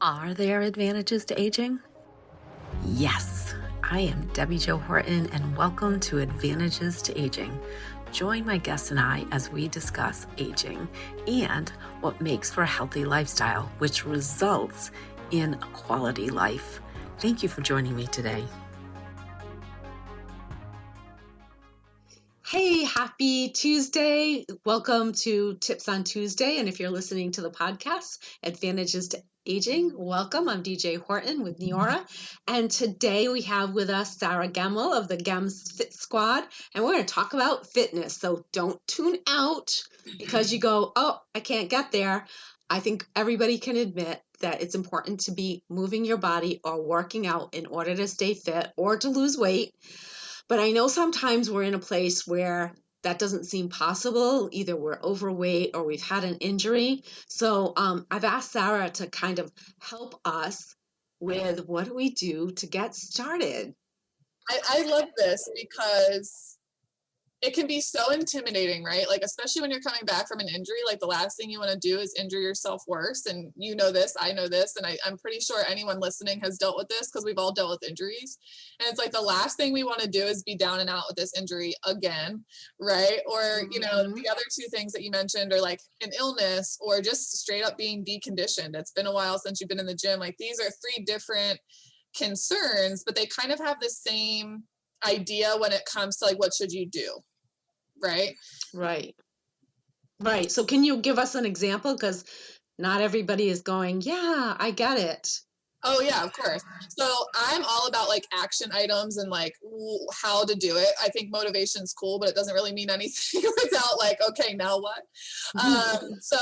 Are there advantages to aging? Yes, I am Debbi-Jo Horton, and welcome to Advantages to Aging. Join my guests and I as we discuss aging and what makes for a healthy lifestyle, which results in a quality life. Thank you for joining me today. Hey, happy Tuesday. Welcome to Tips on Tuesday. And if you're listening to the podcast, Advantages to Aging, welcome. I'm DJ Horton with Neora. And today we have with us Sarah Gemmel of the Gems Fit Squad. And we're going to talk about fitness. So don't tune out because you go, oh, I can't get there. I think everybody can admit that it's important to be moving your body or working out in order to stay fit or to lose weight. But I know sometimes we're in a place where that doesn't seem possible. Either we're overweight or we've had an injury. So I've asked Sarah to kind of help us with what do we do to get started. I love this because it can be so intimidating, right? Like, especially when you're coming back from an injury, like the last thing you want to do is injure yourself worse. And you know this, I know this, and I'm pretty sure anyone listening has dealt with this because we've all dealt with injuries. And it's like the last thing we want to do is be down and out with this injury again, right? Or, you know, the other two things that you mentioned are like an illness or just straight up being deconditioned. It's been a while since you've been in the gym. Like, these are three different concerns, but they kind of have the same idea when it comes to like, what should you do? Right. So can you give us an example? Because not everybody is going, yeah, I get it. Oh yeah, of course. So I'm all about like action items and like how to do it. I think motivation's cool, but it doesn't really mean anything without like, okay, now what? So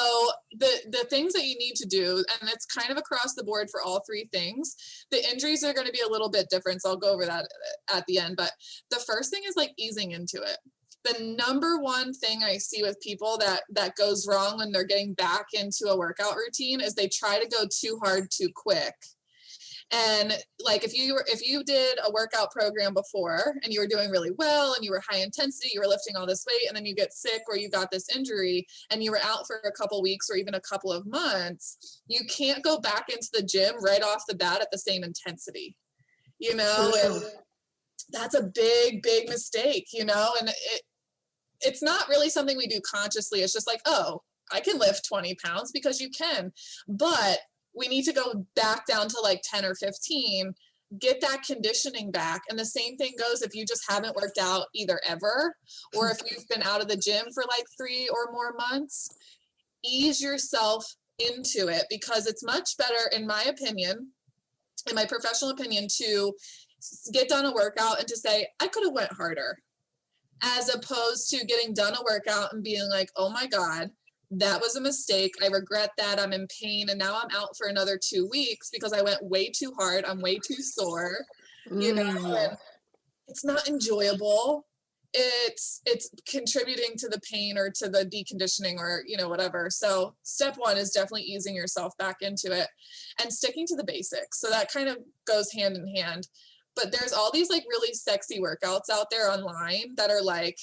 the things that you need to do, and it's kind of across the board for all three things. The injuries are going to be a little bit different, so I'll go over that at the end. But the first thing is like easing into it. The number one thing I see with people that goes wrong when they're getting back into a workout routine is they try to go too hard too quick. And like if you did a workout program before and you were doing really well and you were high intensity, you were lifting all this weight, and then you get sick or you got this injury and you were out for a couple weeks or even a couple of months, you can't go back into the gym right off the bat at the same intensity, you know. And that's a big mistake, you know. And it's not really something we do consciously. It's just like, oh, I can lift 20 pounds because you can, but we need to go back down to like 10 or 15, get that conditioning back. And the same thing goes if you just haven't worked out either ever, or if you've been out of the gym for like 3 or more months, ease yourself into it, because it's much better, in my opinion, in my professional opinion, to get done a workout and to say, I could have went harder, as opposed to getting done a workout and being like, oh my God, that was a mistake. I regret that. I'm in pain. And now I'm out for another 2 weeks because I went way too hard. I'm way too sore. You know, and it's not enjoyable. It's contributing to the pain or to the deconditioning or, you know, whatever. So step one is definitely easing yourself back into it and sticking to the basics. So that kind of goes hand in hand. But there's all these like really sexy workouts out there online that are like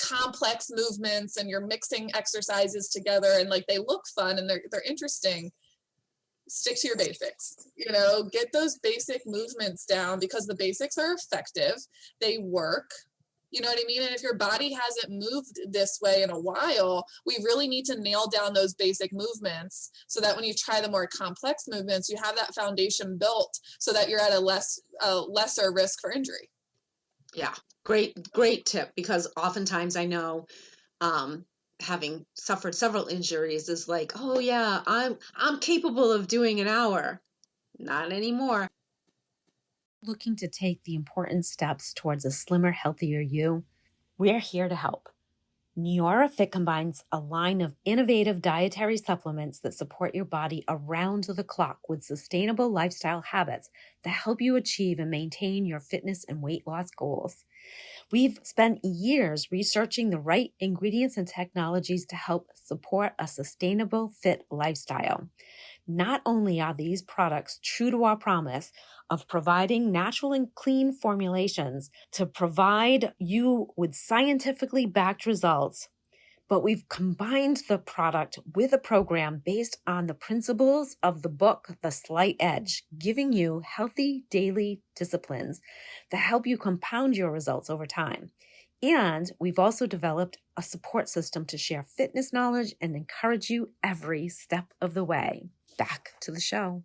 complex movements and you're mixing exercises together and like they look fun and they're interesting. Stick to your basics, you know, get those basic movements down because the basics are effective. They work. You know what I mean? And if your body hasn't moved this way in a while, we really need to nail down those basic movements so that when you try the more complex movements, you have that foundation built so that you're at a lesser risk for injury. Yeah, great tip, because oftentimes I know having suffered several injuries is like, oh yeah, I'm capable of doing an hour. Not anymore. Looking to take the important steps towards a slimmer, healthier you? We're here to help. Neora Fit combines a line of innovative dietary supplements that support your body around the clock with sustainable lifestyle habits that help you achieve and maintain your fitness and weight loss goals. We've spent years researching the right ingredients and technologies to help support a sustainable, fit lifestyle. Not only are these products true to our promise of providing natural and clean formulations to provide you with scientifically backed results, But we've combined the product with a program based on the principles of the book, The Slight Edge, giving you healthy daily disciplines that help you compound your results over time. And we've also developed a support system to share fitness knowledge and encourage you every step of the way. Back to the show.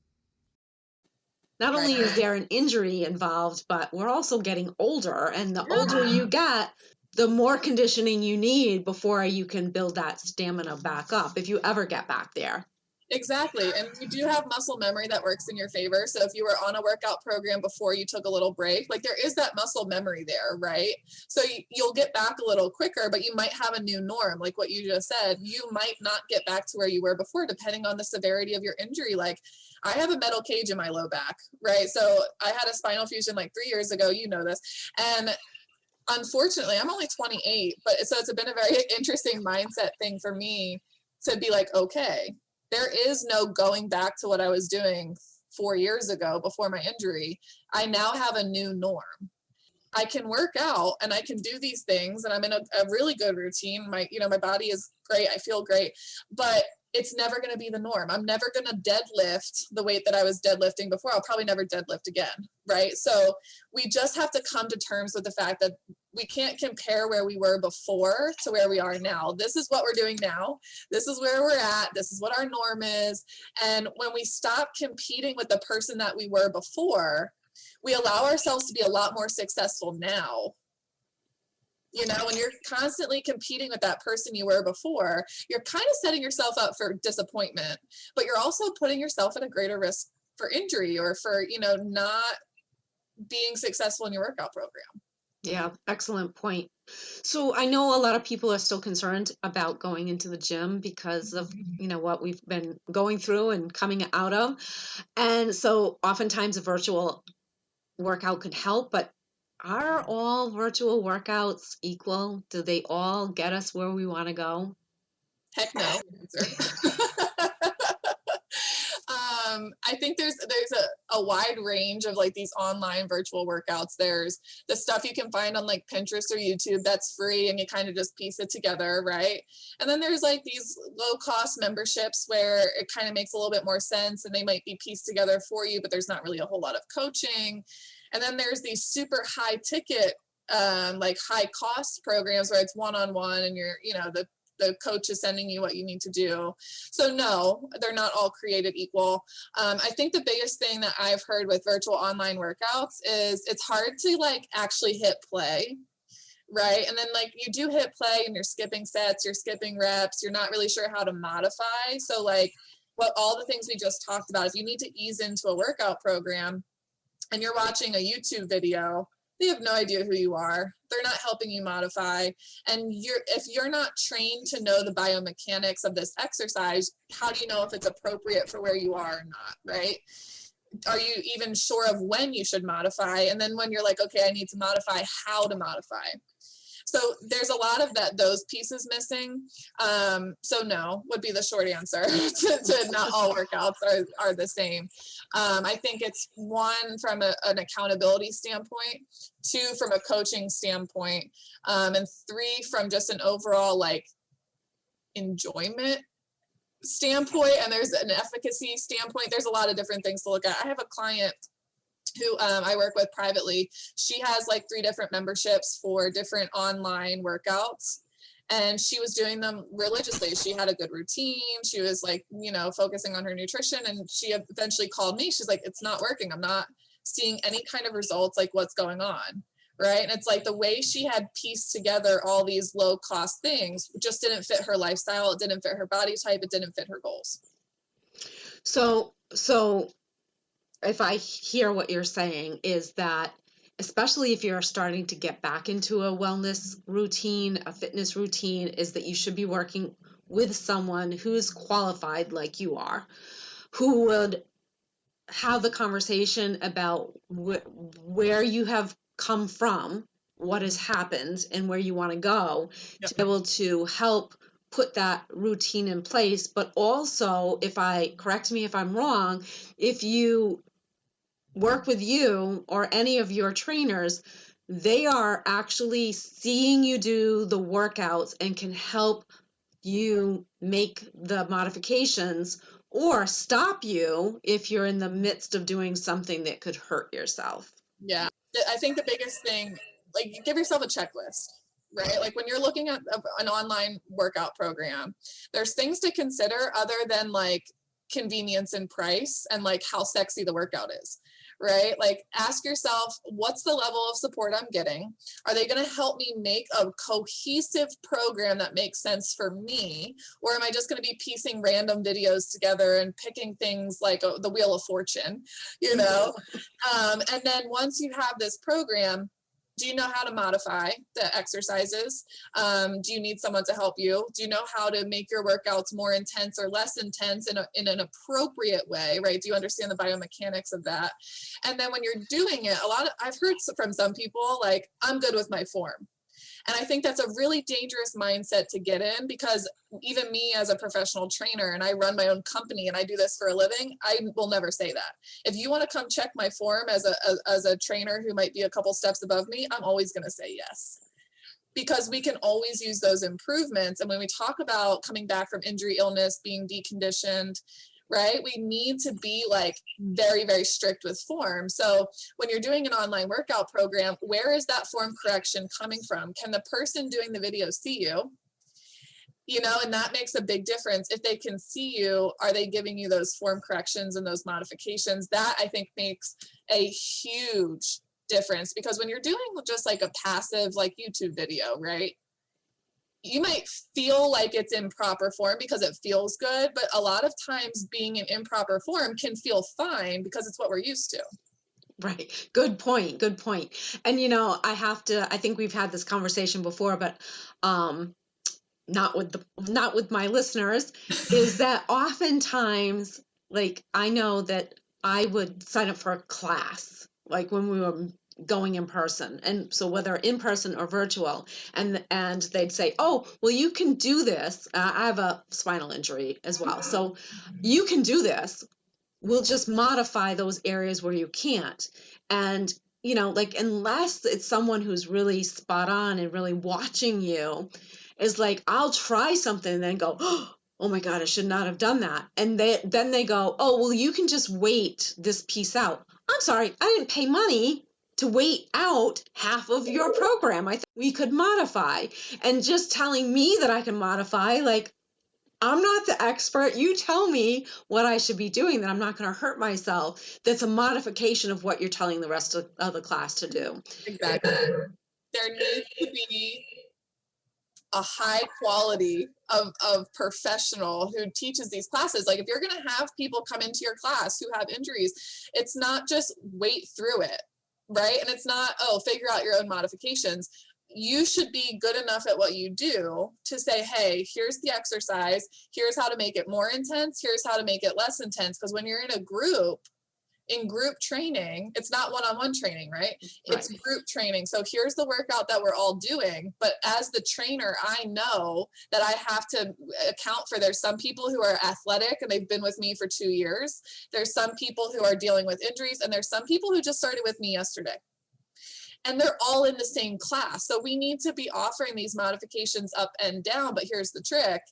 Not only is there an injury involved, but we're also getting older. And the older you get, the more conditioning you need before you can build that stamina back up, if you ever get back there. Exactly. And you do have muscle memory that works in your favor. So if you were on a workout program before you took a little break, like there is that muscle memory there, right? So you'll get back a little quicker, but you might have a new norm. Like what you just said, you might not get back to where you were before, depending on the severity of your injury. Like I have a metal cage in my low back, right? So I had a spinal fusion like 3 years ago, you know this. And unfortunately, I'm only 28, but so it's been a very interesting mindset thing for me to be like, okay, there is no going back to what I was doing 4 years ago before my injury. I now have a new norm. I can work out and I can do these things and I'm in a really good routine. My body is great. I feel great, but it's never going to be the norm. I'm never going to deadlift the weight that I was deadlifting before. I'll probably never deadlift again. Right. So we just have to come to terms with the fact that we can't compare where we were before to where we are now. This is what we're doing now. This is where we're at. This is what our norm is. And when we stop competing with the person that we were before, we allow ourselves to be a lot more successful now. You know, when you're constantly competing with that person you were before, you're kind of setting yourself up for disappointment, but you're also putting yourself at a greater risk for injury or for, not being successful in your workout program. Yeah, excellent point. So I know a lot of people are still concerned about going into the gym because of, what we've been going through and coming out of. And so oftentimes a virtual workout could help, but are all virtual workouts equal? Do they all get us where we want to go? Heck no. I think there's a wide range of like these online virtual workouts. There's the stuff you can find on like Pinterest or YouTube that's free and you kind of just piece it together, right? And then there's like these low cost memberships where it kind of makes a little bit more sense and they might be pieced together for you, but there's not really a whole lot of coaching. And then there's these super high ticket, like high cost programs where it's one-on-one and you're, the coach is sending you what you need to do. So no, they're not all created equal. I think the biggest thing that I've heard with virtual online workouts is it's hard to like actually hit play, right? And then like you do hit play and you're skipping sets, you're skipping reps, you're not really sure how to modify. So like all the things we just talked about, if you need to ease into a workout program and you're watching a YouTube video, they have no idea who you are. They're not helping you modify. And if you're not trained to know the biomechanics of this exercise, how do you know if it's appropriate for where you are or not, right? Are you even sure of when you should modify? And then when you're like, okay, I need to modify, how to modify. So there's a lot of those pieces missing. So no would be the short answer to not all workouts are the same. I think it's one from an accountability standpoint, two from a coaching standpoint, and three from just an overall like enjoyment standpoint. And there's an efficacy standpoint. There's a lot of different things to look at. I have a client who I work with privately. She has like 3 different memberships for different online workouts. And she was doing them religiously. She had a good routine. She was like, focusing on her nutrition. And she eventually called me. She's like, it's not working. I'm not seeing any kind of results. Like what's going on? Right. And it's like the way she had pieced together all these low cost things just didn't fit her lifestyle. It didn't fit her body type. It didn't fit her goals. So if I hear what you're saying is that, especially if you're starting to get back into a wellness routine, a fitness routine, is that you should be working with someone who's qualified like you are, who would have the conversation about where you have come from, what has happened, and where you want to go, to be able to help put that routine in place. But also, correct me if I'm wrong, if you work with you or any of your trainers, they are actually seeing you do the workouts and can help you make the modifications or stop you if you're in the midst of doing something that could hurt yourself. Yeah. I think the biggest thing, like, give yourself a checklist, right? Like when you're looking at an online workout program, there's things to consider other than like convenience and price and like how sexy the workout is, right? Like ask yourself, what's the level of support I'm getting? Are they going to help me make a cohesive program that makes sense for me? Or am I just going to be piecing random videos together and picking things like the Wheel of Fortune, you know? And then once you have this program, do you know how to modify the exercises? Do you need someone to help you? Do you know how to make your workouts more intense or less intense in an appropriate way, right? Do you understand the biomechanics of that? And then when you're doing it, I've heard from some people, like, I'm good with my form. And I think that's a really dangerous mindset to get in, because even me as a professional trainer, and I run my own company and I do this for a living, I will never say that. If you want to come check my form as a trainer who might be a couple steps above me, I'm always going to say yes. Because we can always use those improvements. And when we talk about coming back from injury, illness, being deconditioned, right? We need to be like very, very strict with form. So when you're doing an online workout program, where is that form correction coming from? Can the person doing the video see you? You know, and that makes a big difference. If they can see you, are they giving you those form corrections and those modifications? That I think makes a huge difference, because when you're doing just like a passive like YouTube video, right? You might feel like it's in proper form because it feels good, but a lot of times being in improper form can feel fine because it's what we're used to. Right. Good point. Good point. And I think we've had this conversation before, but not with my listeners, is that oftentimes, like, I know that I would sign up for a class, like when we were going in person, and so whether in person or virtual, and they'd say, oh, well, you can do this. I have a spinal injury as well, so you can do this. We'll just modify those areas where you can't. And like, unless it's someone who's really spot on and really watching you, is like, I'll try something and then go, oh my God, I should not have done that. And then they go, oh, well, you can just wait this piece out. I'm sorry, I didn't pay money to wait out half of your program. I thought we could modify. And just telling me that I can modify, like, I'm not the expert. You tell me what I should be doing, that I'm not going to hurt myself. That's a modification of what you're telling the rest of the class to do. Exactly. There needs to be a high quality of professional who teaches these classes. Like if you're going to have people come into your class who have injuries, it's not just wait through it, right? And it's not, oh, figure out your own modifications. You should be good enough at what you do to say, hey, here's the exercise. Here's how to make it more intense. Here's how to make it less intense. Because when you're in a group, in group training, it's not one-on-one training, right? It's group training. So here's the workout that we're all doing. But as the trainer, I know that I have to account for, there's some people who are athletic and they've been with me for 2 years. There's some people who are dealing with injuries, and there's some people who just started with me yesterday. And they're all in the same class. So we need to be offering these modifications up and down. But here's the trick.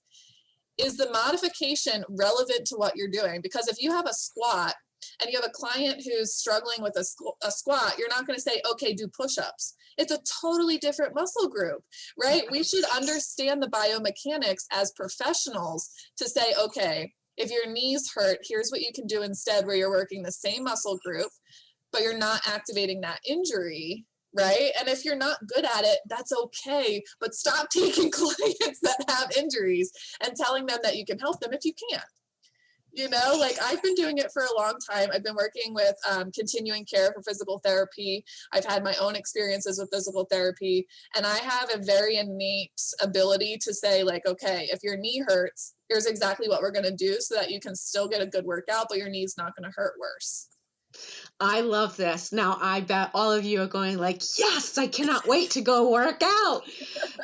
Is the modification relevant to what you're doing? Because if you have a squat and you have a client who's struggling with a squat, you're not going to say, okay, do push-ups. It's a totally different muscle group, right? We should understand the biomechanics as professionals to say, okay, if your knees hurt, here's what you can do instead, where you're working the same muscle group, but you're not activating that injury, right? And if you're not good at it, that's okay, but stop taking clients that have injuries and telling them that you can help them if you can't. Like I've been doing it for a long time. I've been working with continuing care for physical therapy. I've had my own experiences with physical therapy, and I have a very innate ability to say, like, okay, if your knee hurts, here's exactly what we're going to do so that you can still get a good workout, but your knee's not going to hurt worse. I love this. Now, I bet all of you are going like, yes, I cannot wait to go work out.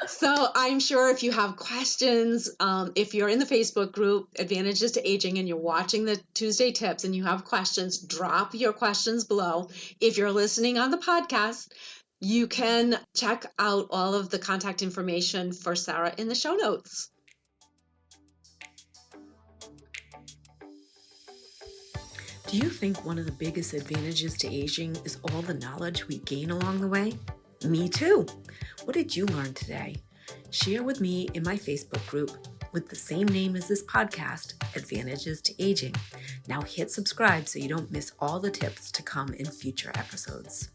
So I'm sure if you have questions, if you're in the Facebook group, Advantages to Aging, and you're watching the Tuesday Tips and you have questions, drop your questions below. If you're listening on the podcast, you can check out all of the contact information for Sarah in the show notes. Do you think one of the biggest advantages to aging is all the knowledge we gain along the way? Me too. What did you learn today? Share with me in my Facebook group with the same name as this podcast, Advantages to Aging. Now hit subscribe so you don't miss all the tips to come in future episodes.